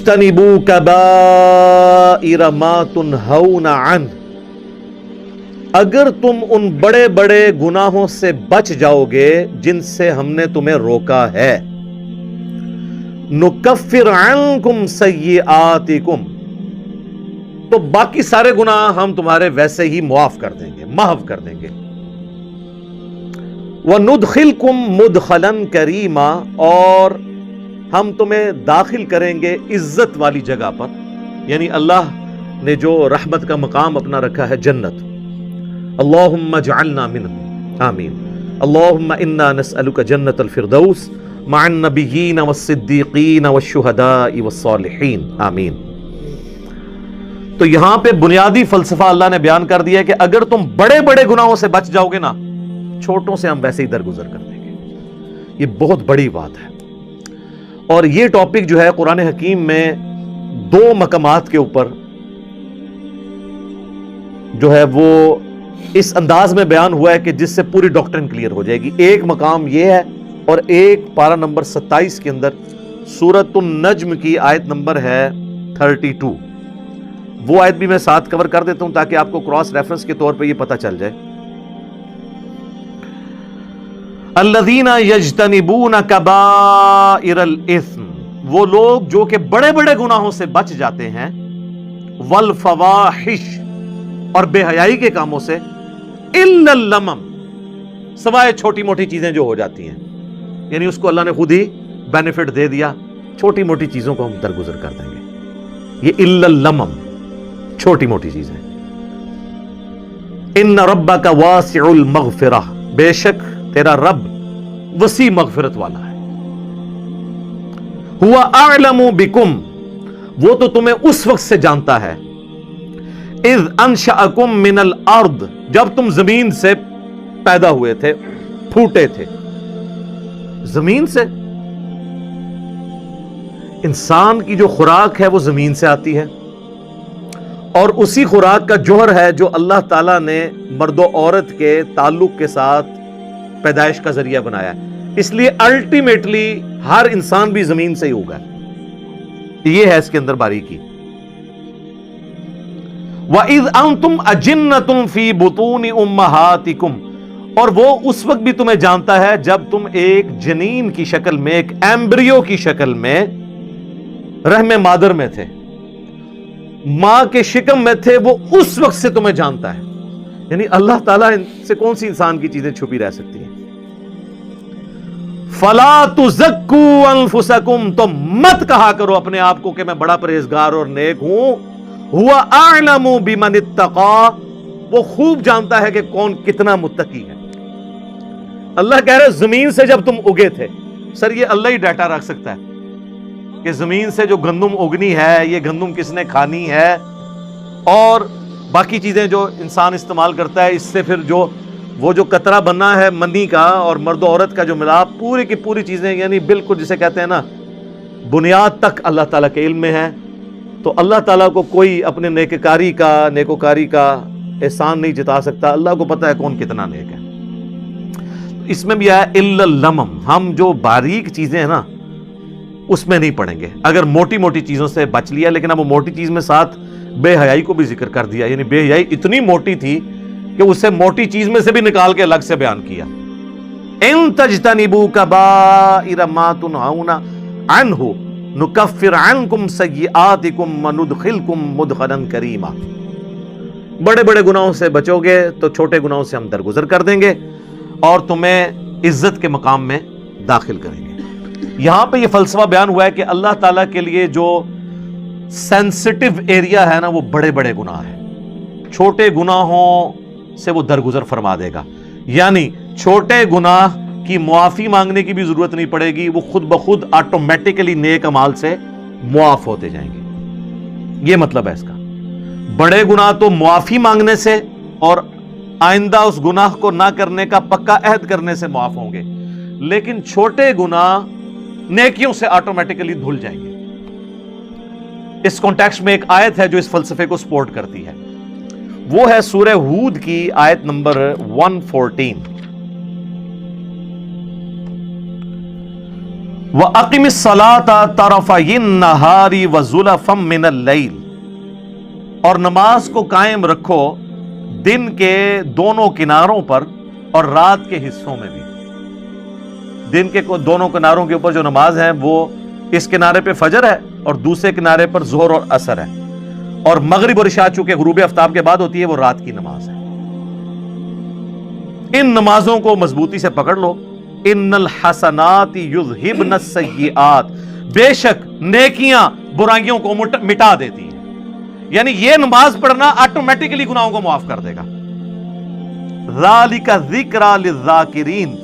تجتنبوا کبائر ما تنہون عنہ، اگر تم ان بڑے بڑے گناہوں سے بچ جاؤ گے جن سے ہم نے تمہیں روکا ہے، نکفر عنکم سیئاتکم، تو باقی سارے گناہ ہم تمہارے ویسے ہی معاف کر دیں گے، محو کر دیں گے، وندخلکم مدخلا کریما، اور ہم تمہیں داخل کریں گے عزت والی جگہ پر، یعنی اللہ نے جو رحمت کا مقام اپنا رکھا ہے جنت۔ اللہم اجعلنا منہم، آمین۔ اللہم انا نسألک جنت الفردوس مع النبیین والصدیقین والشہداء والصالحین، آمین۔ تو یہاں پہ بنیادی فلسفہ اللہ نے بیان کر دیا ہے کہ اگر تم بڑے بڑے گناہوں سے بچ جاؤ گے نا، چھوٹوں سے ہم ویسے ہی درگزر کر دیں گے۔ یہ بہت بڑی بات ہے، اور یہ ٹاپک جو ہے قرآن حکیم میں دو مقامات کے اوپر جو ہے وہ اس انداز میں بیان ہوا ہے کہ جس سے پوری ڈاکٹرن کلیئر ہو جائے گی۔ ایک مقام یہ ہے، اور ایک پارہ نمبر 27 کے اندر سورۃ النجم کی آیت نمبر ہے 32، وہ آیت بھی میں ساتھ کور کر دیتا ہوں تاکہ آپ کو کراس ریفرنس کے طور پہ یہ پتہ چل جائے۔ الذین یجتنبون کبائر الاثم، وہ لوگ جو کہ بڑے بڑے گناہوں سے بچ جاتے ہیں، والفواحش، اور بے حیائی کے کاموں سے، الا اللمم، سوائے چھوٹی موٹی چیزیں جو ہو جاتی ہیں، یعنی اس کو اللہ نے خود ہی بینیفٹ دے دیا، چھوٹی موٹی چیزوں کو ہم درگزر کر دیں گے۔ یہ الا اللمم، چھوٹی موٹی چیزیں۔ ان ربک واسع المغفرہ، بے شک تیرا رب وسیع مغفرت والا ہے۔ هو اعلم بکم، وہ تو تمہیں اس وقت سے جانتا ہے، اذ انشأکم من الارض، جب تم زمین سے پیدا ہوئے تھے، پھوٹے تھے زمین سے۔ انسان کی جو خوراک ہے وہ زمین سے آتی ہے، اور اسی خوراک کا جوہر ہے جو اللہ تعالیٰ نے مرد و عورت کے تعلق کے ساتھ پیدائش کا ذریعہ بنایا ہے، اس لیے الٹیمیٹلی ہر انسان بھی زمین سے ہی ہوگا۔ یہ ہے اس کے اندر باریکی۔ وَإِذْ أَنْتُمْ أَجِنَّةٌ فِي بُطُونِ أُمَّهَاتِكُمْ، اور وہ اس وقت بھی تمہیں جانتا ہے جب تم ایک جنین کی شکل میں، ایک ایمبریو کی شکل میں رحم مادر میں تھے، ماں کے شکم میں تھے، وہ اس وقت سے تمہیں جانتا ہے۔ یعنی اللہ تعالیٰ سے کون سی انسان کی چیزیں چھپی رہ سکتی ہیں؟ فَلَا تُزَكُّوا أَنفُسَكُمْ، تو مت کہا کرو اپنے آپ کو کہ میں بڑا پرہیزگار اور نیک ہوں، هُوَ أَعْلَمُ بِمَنِ اتَّقَىٰ، وہ خوب جانتا ہے کہ کون کتنا متقی ہے۔ اللہ کہہ رہے زمین سے جب تم اگے تھے، سر یہ اللہ ہی ڈیٹا رکھ سکتا ہے کہ زمین سے جو گندم اگنی ہے، یہ گندم کس نے کھانی ہے، اور باقی چیزیں جو انسان استعمال کرتا ہے، اس سے پھر وہ جو قطرہ بننا ہے منی کا اور مرد و عورت کا جو ملاپ، پوری کی پوری چیزیں، یعنی بالکل جسے کہتے ہیں نا بنیاد تک اللہ تعالیٰ کے علم میں ہے۔ تو اللہ تعالیٰ کو کوئی اپنے نیکوکاری کا احسان نہیں جتا سکتا، اللہ کو پتا ہے کون کتنا نیک ہے۔ اس میں بھی آیا الا اللمم، ہم جو باریک چیزیں ہیں نا اس میں نہیں پڑیں گے۔ اگر موٹی موٹی چیزوں سے بچ لیا، لیکن اب وہ موٹی چیز میں ساتھ بے حیائی کو بھی ذکر کر دیا، یعنی بے حیائی اتنی موٹی تھی کہ اسے موٹی چیز میں سے بھی نکال کے الگ سے بیان کیا۔ ان تجتنبوا کبائر ما تنہون عنہ نکفر عنکم سیئاتکم وندخلکم مدخلا کریما، بڑے بڑے گناہوں سے بچو گے تو چھوٹے گناہوں سے ہم درگزر کر دیں گے اور تمہیں عزت کے مقام میں داخل کریں گے۔ یہاں پہ یہ فلسفہ بیان ہوا ہے کہ اللہ تعالیٰ کے لیے جو سینسٹیو ایریا ہے نا وہ بڑے بڑے گناہ ہیں، چھوٹے گناہوں سے وہ درگزر فرما دے گا، یعنی چھوٹے گناہ کی معافی مانگنے کی بھی ضرورت نہیں پڑے گی، وہ خود بخود آٹومیٹیکلی نیک اعمال سے معاف ہوتے جائیں گے۔ یہ مطلب ہے اس کا۔ بڑے گناہ تو معافی مانگنے سے اور آئندہ اس گناہ کو نہ کرنے کا پکا عہد کرنے سے معاف ہوں گے، لیکن چھوٹے گناہ نیکیوں سے آٹومیٹیکلی دھل جائیں گے۔ اس کانٹیکسٹ میں ایک آیت ہے جو اس فلسفے کو سپورٹ کرتی ہے، وہ ہے سورہ ہود کی آیت نمبر 114۔ وَأَقِمِ الصَّلَاةَ طَرَفَيِ النَّهَارِ وَزُلَفًا مِّنَ اللَّيْلِ، اور نماز کو قائم رکھو دن کے دونوں کناروں پر اور رات کے حصوں میں بھی۔ دن کے دونوں کناروں کے اوپر جو نماز ہے وہ اس کنارے پہ فجر ہے اور دوسرے کنارے پر ظہر اور عصر ہے، اور مغرب اور عشاء چونکہ غروب آفتاب کے بعد ہوتی ہے وہ رات کی نماز ہے۔ ان نمازوں کو مضبوطی سے پکڑ لو۔ ان الحسنات یذہبن السیئات، بے شک نیکیاں برائیوں کو مٹا دیتی ہیں، یعنی یہ نماز پڑھنا آٹومیٹکلی گناہوں کو معاف کر دے گا۔ ذالک ذکری للذاکرین،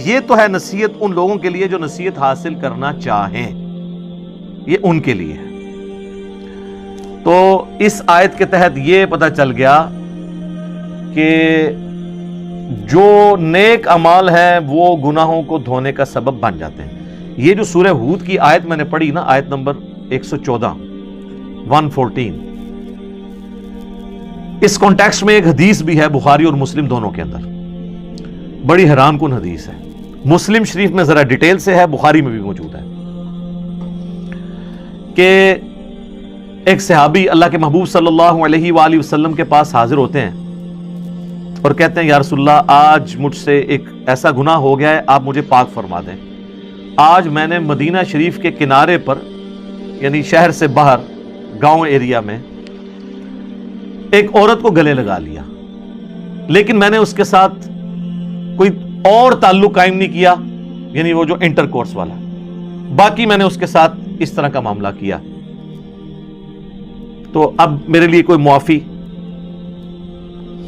یہ تو ہے نصیحت ان لوگوں کے لیے جو نصیحت حاصل کرنا چاہیں، یہ ان کے لیے ہے۔ تو اس آیت کے تحت یہ پتہ چل گیا کہ جو نیک اعمال ہیں وہ گناہوں کو دھونے کا سبب بن جاتے ہیں۔ یہ جو سورہ ہود کی آیت میں نے پڑھی نا، آیت نمبر 114 اس کانٹیکسٹ میں ایک حدیث بھی ہے بخاری اور مسلم دونوں کے اندر، بڑی حیران کن حدیث ہے۔ مسلم شریف میں ذرا ڈیٹیل سے ہے، بخاری میں بھی موجود ہے، کہ ایک صحابی اللہ کے محبوب صلی اللہ علیہ وآلہ وسلم کے پاس حاضر ہوتے ہیں اور کہتے ہیں یا رسول اللہ، آج مجھ سے ایک ایسا گناہ ہو گیا ہے، آپ مجھے پاک فرما دیں۔ آج میں نے مدینہ شریف کے کنارے پر، یعنی شہر سے باہر گاؤں ایریا میں، ایک عورت کو گلے لگا لیا، لیکن میں نے اس کے ساتھ کوئی اور تعلق قائم نہیں کیا، یعنی وہ جو انٹر کورس والا، باقی میں نے اس کے ساتھ اس طرح کا معاملہ کیا، تو اب میرے لیے کوئی معافی؟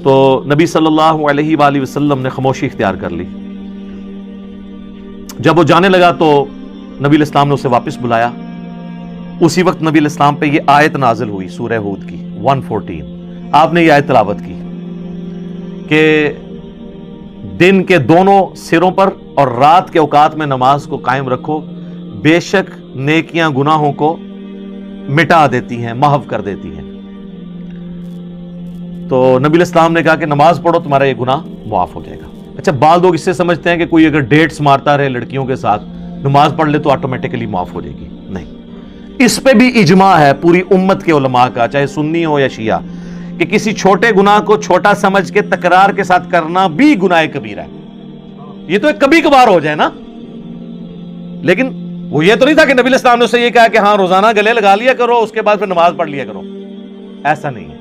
تو نبی صلی اللہ علیہ وآلہ وسلم نے خاموشی اختیار کر لی۔ جب وہ جانے لگا تو نبی علیہ السلام نے اسے واپس بلایا۔ اسی وقت نبی علیہ السلام پہ یہ آیت نازل ہوئی سورہ ہود کی 114۔ آپ نے یہ آیت تلاوت کی کہ دن کے دونوں سروں پر اور رات کے اوقات میں نماز کو قائم رکھو، بے شک نیکیاں گناہوں کو مٹا دیتی ہیں، محو کر دیتی ہیں۔ تو نبی علیہ السلام نے کہا کہ نماز پڑھو، تمہارا یہ گناہ معاف ہو جائے گا۔ اچھا، بعض لوگ اس سے سمجھتے ہیں کہ کوئی اگر ڈیٹس مارتا رہے لڑکیوں کے ساتھ، نماز پڑھ لے تو آٹومیٹکلی معاف ہو جائے گی، نہیں۔ اس پہ بھی اجماع ہے پوری امت کے علماء کا، چاہے سنی ہو یا شیعہ، کہ کسی چھوٹے گناہ کو چھوٹا سمجھ کے تکرار کے ساتھ کرنا بھی گناہ کبیرہ ہے۔ یہ تو ایک کبھی کبھار ہو جائے نا، لیکن وہ یہ تو نہیں تھا کہ نبی علیہ السلام نے اسے یہ کہا کہ ہاں روزانہ گلے لگا لیا کرو، اس کے بعد پھر نماز پڑھ لیا کرو، ایسا نہیں ہے۔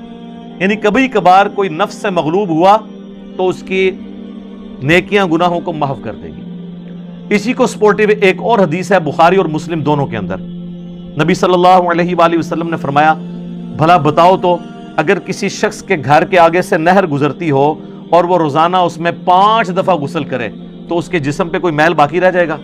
یعنی کبھی کبھار کوئی نفس سے مغلوب ہوا تو اس کی نیکیاں گناہوں کو محو کر دے گی۔ اسی کو سپورٹیو ایک اور حدیث ہے بخاری اور مسلم دونوں کے اندر، نبی صلی اللہ علیہ وآلہ وسلم نے فرمایا، بھلا بتاؤ تو اگر کسی شخص کے گھر کے آگے سے نہر گزرتی ہو اور وہ روزانہ اس میں 5 دفعہ غسل کرے تو اس کے جسم پہ کوئی میل باقی رہ جائے گا؟